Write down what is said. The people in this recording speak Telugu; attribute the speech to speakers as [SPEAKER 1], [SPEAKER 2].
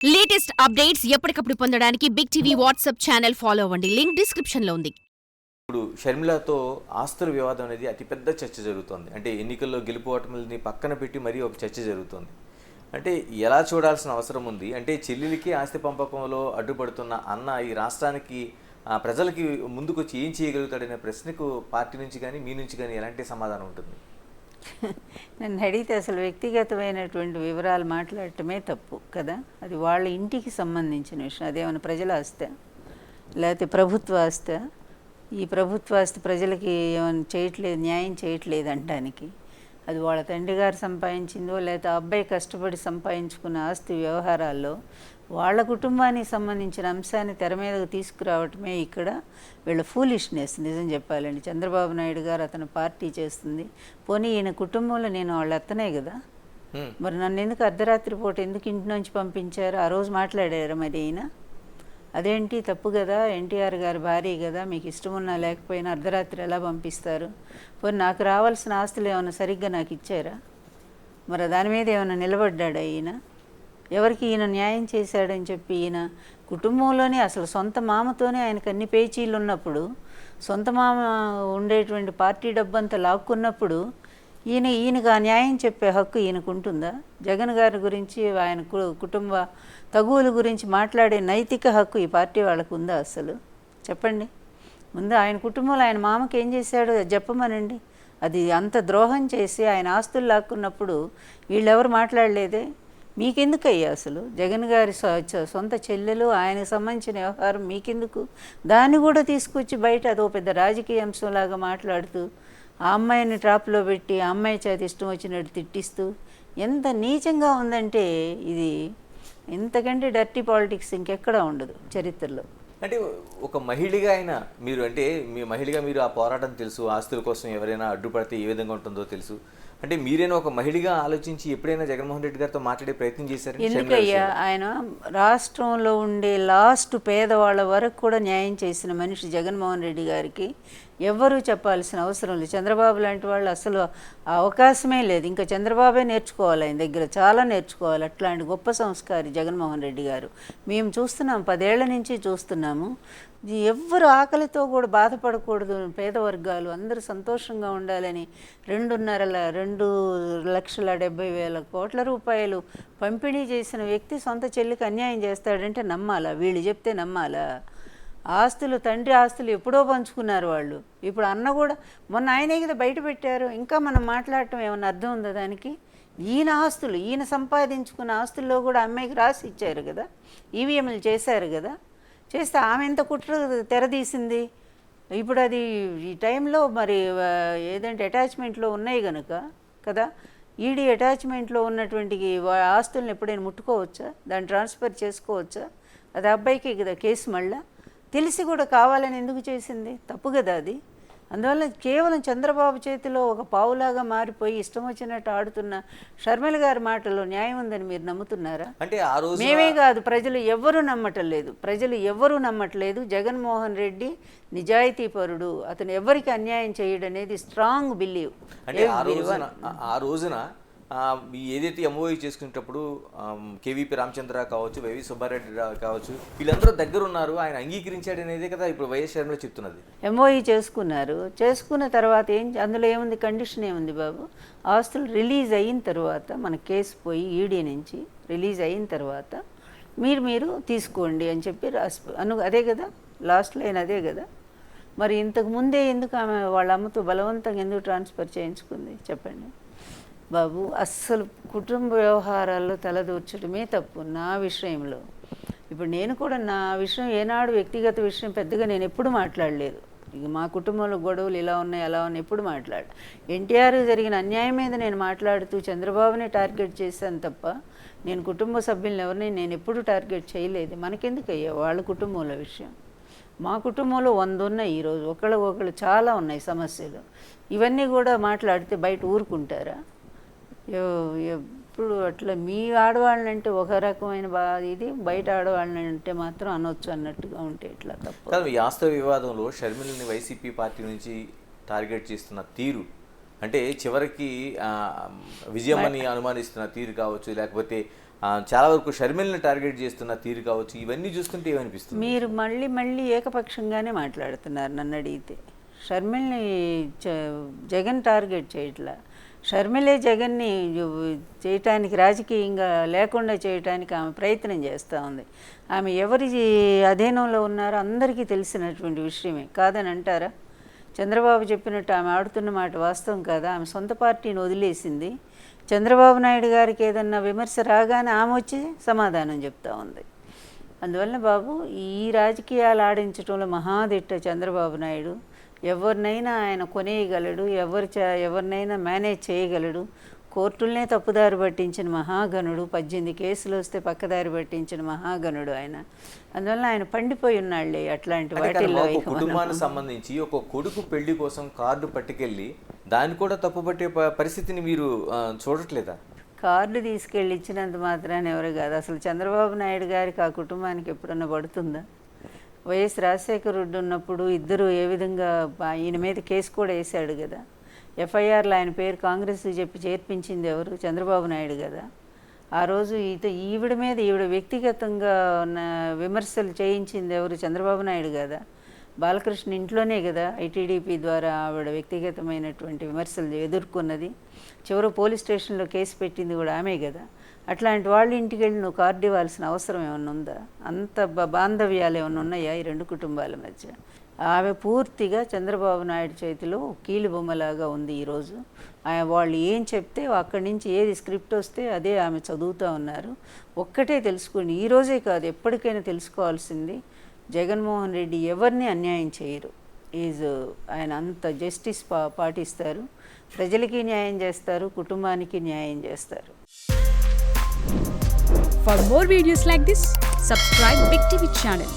[SPEAKER 1] లేటెస్ట్ అప్డేట్స్ ఎప్పటికప్పుడు పొందడానికి big TV WhatsApp channel follow అవ్వండి. లింక్ డిస్క్రిప్షన్ లో ఉంది.
[SPEAKER 2] ఇప్పుడు షర్మిలతో ఆస్తుల వివాదం అనేది అతిపెద్ద చర్చ జరుగుతోంది. అంటే ఎన్నికల్లో గెలుపు ఓటములని పక్కన పెట్టి మరీ ఒక చర్చ జరుగుతోంది. అంటే ఎలా చూడాల్సిన అవసరం ఉంది? అంటే చెల్లెలికి ఆస్తి పంపకంలో అడ్డుపడుతున్న అన్న ఈ రాష్ట్రానికి ప్రజలకి ముందుకొచ్చి ఏం చేయగలుగుతాడనే ప్రశ్నకు పార్టీ నుంచి కానీ మీ నుంచి కానీ ఎలాంటి సమాధానం ఉంటుంది?
[SPEAKER 3] నన్ను అడిగితే అసలు వ్యక్తిగతమైనటువంటి వివరాలు మాట్లాడటమే తప్పు కదా. అది వాళ్ళ ఇంటికి సంబంధించిన విషయం. అదేమైనా ప్రజల ఆస్తి లేకపోతే ప్రభుత్వ ఆస్తి? ఈ ప్రభుత్వ ఆస్తి ప్రజలకి ఏమైనా చేయట్లేదు, న్యాయం చేయట్లేదు అనడానికి. అది వాళ్ళ తండ్రి గారు సంపాదించిందో లేకపోతే అబ్బాయి కష్టపడి సంపాదించుకున్న ఆస్తి వ్యవహారాల్లో వాళ్ళ కుటుంబానికి సంబంధించిన అంశాన్ని తెర మీదకు తీసుకురావటమే ఇక్కడ వీళ్ళ ఫూలిష్నెస్. నిజం చెప్పాలండి, చంద్రబాబు నాయుడు గారు అతను పార్టీ చేస్తుంది. పోనీ ఈయన కుటుంబంలో నేను వాళ్ళ అత్తనే కదా, మరి నన్ను ఎందుకు అర్ధరాత్రి పూట ఎందుకు ఇంటి నుంచి పంపించారు? ఆ రోజు మాట్లాడారు మరి ఈయన. అదేంటి తప్పు కదా, ఎన్టీఆర్ గారి భార్య కదా, మీకు ఇష్టం ఉన్నా లేకపోయినా అర్ధరాత్రి ఎలా పంపిస్తారు? పోనీ నాకు రావాల్సిన ఆస్తులు ఏమైనా సరిగ్గా నాకు ఇచ్చారా? మరి దాని మీద ఏమైనా నిలబడ్డాడా ఈయన? ఎవరికి ఈయన న్యాయం చేశాడని చెప్పి ఈయన కుటుంబంలోనే అసలు సొంత మామతోనే ఆయనకు అన్ని పేచీలు ఉన్నప్పుడు, సొంత మామ ఉండేటువంటి పార్టీ డబ్బంతా లాక్కున్నప్పుడు ఈయనకు ఆ న్యాయం చెప్పే హక్కు ఈయనకు ఉంటుందా? జగన్ గారి గురించి ఆయన కుటుంబ తగువుల గురించి మాట్లాడే నైతిక హక్కు ఈ పార్టీ వాళ్ళకు ఉందా అసలు? చెప్పండి. ముందు ఆయన కుటుంబంలో ఆయన మామకి ఏం చేశాడో చెప్పమనండి. అది అంత ద్రోహం చేసి ఆయన ఆస్తులు లాక్కున్నప్పుడు వీళ్ళెవరు మాట్లాడలేదే? మీకెందుకయ్యా అసలు? జగన్ గారి సొంత చెల్లెలు, ఆయనకు సంబంధించిన వ్యవహారం మీకెందుకు? దాన్ని కూడా తీసుకొచ్చి బయట అదో పెద్ద రాజకీయ అంశంలాగా మాట్లాడుతూ ఆ అమ్మాయిని ట్రాప్లో పెట్టి ఆ అమ్మాయి చేత ఇష్టం వచ్చినట్టు తిట్టిస్తూ ఎంత నీచంగా ఉందంటే ఇది ఇంతకంటే డర్టీ పాలిటిక్స్ ఇంకెక్కడా ఉండదు చరిత్రలో.
[SPEAKER 2] అంటే ఒక మహిళగా అయినా మీరు, అంటే మీ మహిళగా మీరు ఆ పోరాటం తెలుసు, ఆస్తుల కోసం ఎవరైనా అడ్డుపడితే ఏ విధంగా ఉంటుందో తెలుసు. అంటే మీరైనా ఒక మహిళగా ఆలోచించి ఎప్పుడైనా జగన్మోహన్ రెడ్డి గారితో మాట్లాడే ప్రయత్నం చేశారు?
[SPEAKER 3] ఎందుకయ్యా, ఆయన రాష్ట్రంలో ఉండే లాస్ట్ పేదవాళ్ళ వరకు కూడా న్యాయం చేసిన మనిషి జగన్మోహన్ రెడ్డి గారికి ఎవ్వరూ చెప్పాల్సిన అవసరం లేదు. చంద్రబాబు లాంటి వాళ్ళు అసలు ఆ అవకాశమే లేదు. ఇంకా చంద్రబాబే నేర్చుకోవాలి, ఆయన దగ్గర చాలా నేర్చుకోవాలి. అట్లాంటి గొప్ప సంస్కారి జగన్మోహన్ రెడ్డి గారు. మేము చూస్తున్నాం, 10 ఏళ్ల నుంచి చూస్తున్నాము. ఎవ్వరు ఆకలితో కూడా బాధపడకూడదు, పేద వర్గాలు అందరూ సంతోషంగా ఉండాలని 2,70,000 కోట్ల రూపాయలు పంపిణీ చేసిన వ్యక్తి సొంత చెల్లికి అన్యాయం చేస్తాడంటే నమ్మాలా? వీళ్ళు చెప్తే నమ్మాలా? ఆస్తులు, తండ్రి ఆస్తులు ఎప్పుడో పంచుకున్నారు వాళ్ళు. ఇప్పుడు అన్న కూడా మొన్న ఆయనే కదా బయట పెట్టారు. ఇంకా మనం మాట్లాడటం ఏమన్నా అర్థం ఉందా దానికి? ఈయన ఆస్తులు, ఈయన సంపాదించుకున్న ఆస్తుల్లో కూడా అమ్మాయికి రాసి ఇచ్చారు కదా, ఈవీఎంలు చేశారు కదా. చేస్తే ఆమె ఎంత కుట్ర తెరదీసింది. ఇప్పుడు అది ఈ టైంలో మరి ఏదంటే అటాచ్మెంట్లో ఉన్నాయి కనుక కదా, ఈడీ అటాచ్మెంట్లో ఉన్నటువంటి ఆస్తులను ఎప్పుడైనా ముట్టుకోవచ్చా? దాన్ని ట్రాన్స్ఫర్ చేసుకోవచ్చా? అది అబ్బాయికి కదా కేసు. మళ్ళా తెలిసి కూడా కావాలని ఎందుకు చేసింది? తప్పు కదా అది. అందువల్ల కేవలం చంద్రబాబు చేతిలో ఒక పావులాగా మారిపోయి ఇష్టం వచ్చినట్టు ఆడుతున్న షర్మిల గారి మాటలో న్యాయం ఉందని మీరు నమ్ముతున్నారా?
[SPEAKER 2] అంటే ఆ రోజు
[SPEAKER 3] మేమే కాదు, ప్రజలు ఎవ్వరూ నమ్మట్లేదు. జగన్మోహన్ రెడ్డి నిజాయితీపరుడు, అతను ఎవరికి అన్యాయం చేయడనేది స్ట్రాంగ్ బిలీవ్.
[SPEAKER 2] అంటే ఆ రోజున ఏదైతే ఎంఓఈ చేసుకునేటప్పుడు కేవీపీ రామచంద్ర కావచ్చు, వైవి సుబ్బారెడ్డి కావచ్చు, వీళ్ళందరూ దగ్గర ఉన్నారు, ఆయన అంగీకరించాడు అనేది కదా ఇప్పుడు వైఎస్ షర్మిల చెప్తున్నది.
[SPEAKER 3] ఎంఓఈ చేసుకున్న తర్వాత అందులో ఏముంది? కండిషన్ ఏముంది బాబు? ఆస్తులు రిలీజ్ అయిన తర్వాత, మన కేసు పోయి ఈడీ నుంచి రిలీజ్ అయిన తర్వాత మీరు తీసుకోండి అని చెప్పి అదే కదా లాస్ట్ లైన్, అదే కదా. మరి ఇంతకు ముందే ఎందుకు ఆమె వాళ్ళ అమ్మతో బలవంతంగా ఎందుకు ట్రాన్స్ఫర్ చేయించుకుంది చెప్పండి బాబు? అస్సలు కుటుంబ వ్యవహారాల్లో తలదూర్చడమే తప్పు నా విషయంలో. ఇప్పుడు నేను కూడా నా విషయం ఏనాడు వ్యక్తిగత విషయం పెద్దగా నేను ఎప్పుడు మాట్లాడలేదు. ఇక మా కుటుంబంలో గొడవలు ఇలా ఉన్నాయి అలా ఉన్నాయి ఎప్పుడు ఎన్టీఆర్ జరిగిన అన్యాయం మీద నేను మాట్లాడుతూ చంద్రబాబుని టార్గెట్ చేశాను తప్ప నేను కుటుంబ సభ్యులను ఎవరిని నేను ఎప్పుడు టార్గెట్ చేయలేదు. మనకెందుకయ్యా వాళ్ళ కుటుంబంలో విషయం? మా కుటుంబంలో 100 ఉన్నాయి ఈరోజు, ఒకళ్ళు చాలా ఉన్నాయి సమస్యలు. ఇవన్నీ కూడా మాట్లాడితే బయట ఊరుకుంటారా? ఎప్పుడు అట్లా మీ ఆడవాళ్ళంటే ఒక రకమైన ఇది, బయట ఆడవాళ్ళంటే మాత్రం అనొచ్చు అన్నట్టుగా ఉంటే ఇట్లా తప్పు.
[SPEAKER 2] ఈ ఆస్తి వివాదంలో షర్మిలని వైసీపీ పార్టీ నుంచి టార్గెట్ చేస్తున్న తీరు, అంటే చివరికి విజయమని అనుమానిస్తున్న తీరు కావచ్చు, లేకపోతే చాలా వరకు షర్మిలని టార్గెట్ చేస్తున్న తీరు కావచ్చు, ఇవన్నీ చూస్తుంటే ఏమనిపిస్తుంది?
[SPEAKER 3] మీరు మళ్ళీ మళ్ళీ ఏకపక్షంగానే మాట్లాడుతున్నారు నన్ను అడిగితే. షర్మిల్ని జగన్ టార్గెట్ చేయట్లా. షర్మిలే జగన్ని చేయటానికి, రాజకీయంగా లేకుండా చేయటానికి ఆమె ప్రయత్నం చేస్తూ ఉంది. ఆమె ఎవరి అధీనంలో ఉన్నారో అందరికీ తెలిసినటువంటి విషయమే, కాదని అంటారా? చంద్రబాబు చెప్పినట్టు ఆమె ఆడుతున్న మాట వాస్తవం కాదా? ఆమె సొంత పార్టీని వదిలేసింది. చంద్రబాబు నాయుడు గారికి ఏదన్నా విమర్శ రాగానే ఆమె వచ్చి సమాధానం చెప్తా ఉంది. అందువల్ల బాబు, ఈ రాజకీయాలు ఆడించడంలో మహాదిట్ట చంద్రబాబు నాయుడు. ఎవరినైనా ఆయన కొనేయగలడు, ఎవరినైనా మేనేజ్ చేయగలడు. కోర్టులనే తప్పుదారి పట్టించిన మహాగణుడు, 18 కేసులు వస్తే పక్కదారి పట్టించిన మహాగణుడు ఆయన. అందువల్ల ఆయన పండిపోయి ఉన్నాళ్లే అట్లాంటి వాటిల్లో.
[SPEAKER 2] కుటుంబానికి సంబంధించి ఒక కొడుకు పెళ్లి కోసం కార్డు పట్టుకెళ్ళి దాన్ని కూడా తప్పుపట్టే పరిస్థితిని మీరు చూడట్లేదా?
[SPEAKER 3] కార్డు తీసుకెళ్ళి ఇచ్చినంత మాత్రాన్ని ఎవరు కాదు. అసలు చంద్రబాబు నాయుడు గారికి ఆ కుటుంబానికి ఎప్పుడన్నా పడుతుందా? వైఎస్ రాజశేఖర రెడ్డి ఉన్నప్పుడు ఇద్దరు ఏ విధంగా ఈయన మీద కేసు కూడా వేశాడు కదా. ఎఫ్ఐఆర్లో ఆయన పేరు కాంగ్రెస్ చెప్పి చేర్పించింది ఎవరు? చంద్రబాబు నాయుడు కదా. ఆ రోజు ఈవిడ మీద వ్యక్తిగతంగా విమర్శలు చేయించింది ఎవరు? చంద్రబాబు నాయుడు కదా. బాలకృష్ణ ఇంట్లోనే కదా ఐటీడీపీ ద్వారా ఆవిడ వ్యక్తిగతమైనటువంటి విమర్శలు ఎదుర్కొన్నది. చివరి పోలీస్ స్టేషన్లో కేసు పెట్టింది కూడా ఆమె కదా. అట్లాంటి వాళ్ళ ఇంటికి వెళ్ళి నువ్వు కార్డు ఇవ్వాల్సిన అవసరం ఏమన్నా ఉందా? అంత బాంధవ్యాలు ఏమన్నా ఉన్నాయా ఈ రెండు కుటుంబాల మధ్య? ఆమె పూర్తిగా చంద్రబాబు నాయుడు చేతిలో కీలుబొమ్మలాగా ఉంది ఈరోజు. వాళ్ళు ఏం చెప్తే అక్కడి నుంచి ఏది స్క్రిప్ట్ వస్తే అదే ఆమె చదువుతూ ఉన్నారు. ఒక్కటే తెలుసుకోండి, ఈరోజే కాదు ఎప్పటికైనా తెలుసుకోవాల్సింది, జగన్మోహన్ రెడ్డి ఎవరిని అన్యాయం చేయరు. ఆయన అంత జస్టిస్ పాటిస్తారు, ప్రజలకి న్యాయం చేస్తారు, కుటుంబానికి న్యాయం చేస్తారు.
[SPEAKER 4] For more videos like this, subscribe Big TV channel.